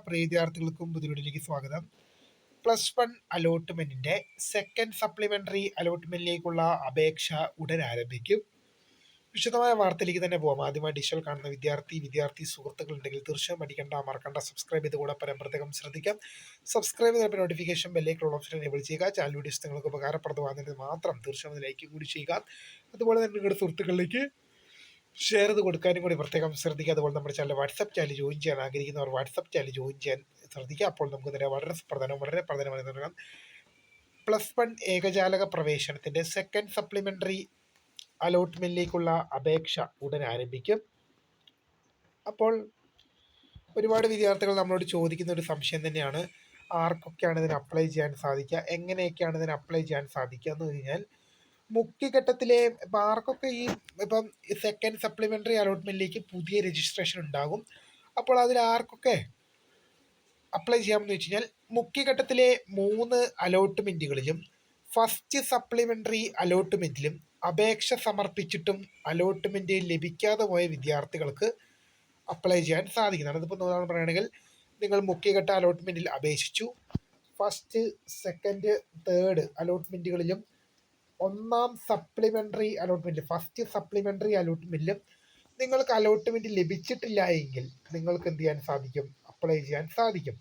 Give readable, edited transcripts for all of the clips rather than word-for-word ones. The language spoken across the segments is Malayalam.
പ്രിയ വിദ്യാർത്ഥികൾക്കും പുതിയൊരിലേക്ക് സ്വാഗതം. +1 അലോട്ട്മെന്റിന്റെ സെക്കൻഡ് സപ്ലിമെന്ററി അലോട്ട്മെന്റിലേക്കുള്ള അപേക്ഷ ഉടൻ ആരംഭിക്കും. വിശദമായ വാർത്തയിലേക്ക് തന്നെ പോകാം. ആദ്യമായി ഡിജിറ്റൽ കാണുന്ന വിദ്യാർത്ഥി സുഹൃത്തുക്കൾ ഉണ്ടെങ്കിൽ തീർച്ചയായും മറക്കണ്ട സബ്സ്ക്രൈബ് ചെയ്ത് കൂടെ പ്രത്യേകം ശ്രദ്ധിക്കാം. സബ്സ്ക്രൈബ് ചെയ്ത നോട്ടിഫിക്കേഷൻ ബെല്ലേക്കുള്ള ഓപ്ഷൻ എനേബിൾ ചെയ്യുക. ചാനൽ വീഡിയോസ് നിങ്ങൾക്ക് ഉപകാരപ്രദമാകുന്നത് മാത്രം തീർച്ചയായും ലൈക്ക് കൂടി ചെയ്യുക. അതുപോലെ തന്നെ നിങ്ങളുടെ സുഹൃത്തുക്കളിലേക്ക് ഷെയർ ചെയ്ത് കൊടുക്കാനും കൂടി പ്രത്യേകം ശ്രദ്ധിക്കുക. അതുപോലെ നമ്മുടെ ചാനൽ വാട്സപ്പ് ചാനൽ ജോയിൻ ചെയ്യാൻ ആഗ്രഹിക്കുന്നവർ വാട്സപ്പ് ചാനൽ ജോയിൻ ചെയ്യാൻ ശ്രദ്ധിക്കുക. അപ്പോൾ നമുക്ക് നേരെ വളരെ പ്രധാനമായി തുടങ്ങാം. +1 ഏകജാലക പ്രവേശനത്തിന്റെ സെക്കൻഡ് സപ്ലിമെന്ററി അലോട്ട്മെന്റിലേക്കുള്ള അപേക്ഷ ഉടൻ ആരംഭിക്കും. അപ്പോൾ ഒരുപാട് വിദ്യാർത്ഥികൾ നമ്മളോട് ചോദിക്കുന്ന ഒരു സംശയം തന്നെയാണ്, ആർക്കൊക്കെയാണ് ഇതിന് അപ്ലൈ ചെയ്യാൻ സാധിക്കുക, എങ്ങനെയൊക്കെയാണ് ഇതിന് അപ്ലൈ ചെയ്യാൻ സാധിക്കുക എന്ന് കഴിഞ്ഞാൽ, മുഖ്യഘട്ടത്തിലെ ഇപ്പം ആർക്കൊക്കെ ഇപ്പം സെക്കൻഡ് സപ്ലിമെന്ററി അലോട്ട്മെന്റിലേക്ക് പുതിയ രജിസ്ട്രേഷൻ ഉണ്ടാകും. അപ്പോൾ അതിൽ ആർക്കൊക്കെ അപ്ലൈ ചെയ്യാമെന്ന് വെച്ച് കഴിഞ്ഞാൽ, മുഖ്യഘട്ടത്തിലെ 3 അലോട്ട്മെന്റുകളിലും ഫസ്റ്റ് സപ്ലിമെന്ററി അലോട്ട്മെന്റിലും അപേക്ഷ സമർപ്പിച്ചിട്ടും അലോട്ട്മെന്റ് ലഭിക്കാതെ പോയ വിദ്യാർത്ഥികൾക്ക് അപ്ലൈ ചെയ്യാൻ സാധിക്കുന്നതാണ്. ഇതിപ്പോൾ ഉദാഹരണം പറയുകയാണെങ്കിൽ, നിങ്ങൾ മുഖ്യഘട്ട അലോട്ട്മെന്റിൽ അപേക്ഷിച്ചു, ഫസ്റ്റ് സെക്കൻഡ് തേർഡ് അലോട്ട്മെന്റുകളിലും ഒന്നാം സപ്ലിമെന്ററി അലോട്ട്മെന്റ് ഫസ്റ്റ് സപ്ലിമെന്ററി അലോട്ട്മെന്റിലും നിങ്ങൾക്ക് അലോട്ട്മെന്റ് ലഭിച്ചിട്ടില്ല എങ്കിൽ നിങ്ങൾക്ക് എന്ത് ചെയ്യാൻ സാധിക്കും? അപ്ലൈ ചെയ്യാൻ സാധിക്കും.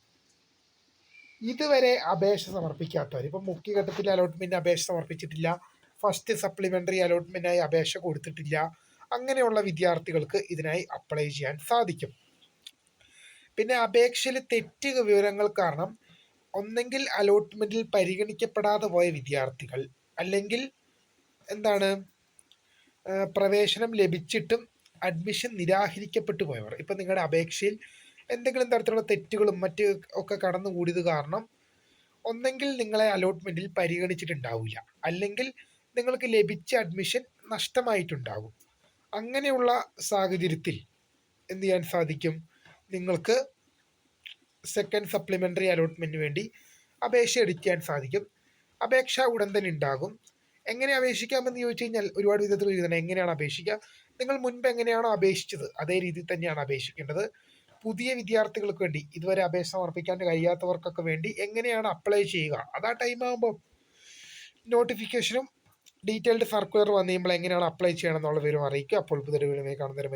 ഇതുവരെ അപേക്ഷ സമർപ്പിക്കാത്തവർ, ഇപ്പം മുഖ്യഘട്ടത്തിൽ അലോട്ട്മെന്റ് അപേക്ഷ സമർപ്പിച്ചിട്ടില്ല, ഫസ്റ്റ് സപ്ലിമെന്ററി അലോട്ട്മെന്റിനായി അപേക്ഷ കൊടുത്തിട്ടില്ല, അങ്ങനെയുള്ള വിദ്യാർത്ഥികൾക്ക് ഇതിനായി അപ്ലൈ ചെയ്യാൻ സാധിക്കും. പിന്നെ അപേക്ഷയിൽ തെറ്റ് വിവരങ്ങൾ കാരണം ഒന്നെങ്കിൽ അലോട്ട്മെന്റിൽ പരിഗണിക്കപ്പെടാതെ പോയ വിദ്യാർത്ഥികൾ, അല്ലെങ്കിൽ പ്രവേശനം ലഭിച്ചിട്ടും അഡ്മിഷൻ നിരാകരിക്കപ്പെട്ടു പോയവർ. ഇപ്പം നിങ്ങളുടെ അപേക്ഷയിൽ എന്തെങ്കിലും തരത്തിലുള്ള തെറ്റുകളും മറ്റ് ഒക്കെ കടന്നുകൂടിയത് കാരണം ഒന്നെങ്കിൽ നിങ്ങളെ അലോട്ട്മെന്റിൽ പരിഗണിച്ചിട്ടുണ്ടാവില്ല, അല്ലെങ്കിൽ നിങ്ങൾക്ക് ലഭിച്ച അഡ്മിഷൻ നഷ്ടമായിട്ടുണ്ടാകും. അങ്ങനെയുള്ള സാഹചര്യത്തിൽ എന്ത് ചെയ്യാൻ സാധിക്കും? നിങ്ങൾക്ക് സെക്കൻഡ് സപ്ലിമെന്ററി അലോട്ട്മെന്റിന് വേണ്ടി അപേക്ഷ എടുക്കാൻ സാധിക്കും. അപേക്ഷ ഉടൻ തന്നെ ഉണ്ടാകും. എങ്ങനെ അപേക്ഷിക്കാമെന്ന് ചോദിച്ചു കഴിഞ്ഞാൽ, ഒരുപാട് വിധത്തിൽ എഴുതണം. എങ്ങനെയാണ് അപേക്ഷിക്കുക? നിങ്ങൾ മുൻപ് എങ്ങനെയാണോ അപേക്ഷിച്ചത് അതേ രീതിയിൽ തന്നെയാണ് അപേക്ഷിക്കേണ്ടത്. പുതിയ വിദ്യാർത്ഥികൾക്ക് വേണ്ടി, ഇതുവരെ അപേക്ഷ സമർപ്പിക്കാൻ കഴിയാത്തവർക്കൊക്കെ വേണ്ടി എങ്ങനെയാണ് അപ്ലൈ ചെയ്യുക, അതാ ടൈം ആകുമ്പോൾ നോട്ടിഫിക്കേഷനും ഡീറ്റെയിൽഡ് സർക്കുലർ വന്നു കഴിയുമ്പോൾ എങ്ങനെയാണ് അപ്ലൈ ചെയ്യണം എന്നുള്ള വിവരം അറിയിക്കുക. അപ്പോൾ പുതിയ വീഡിയോ കാണുന്നവരെ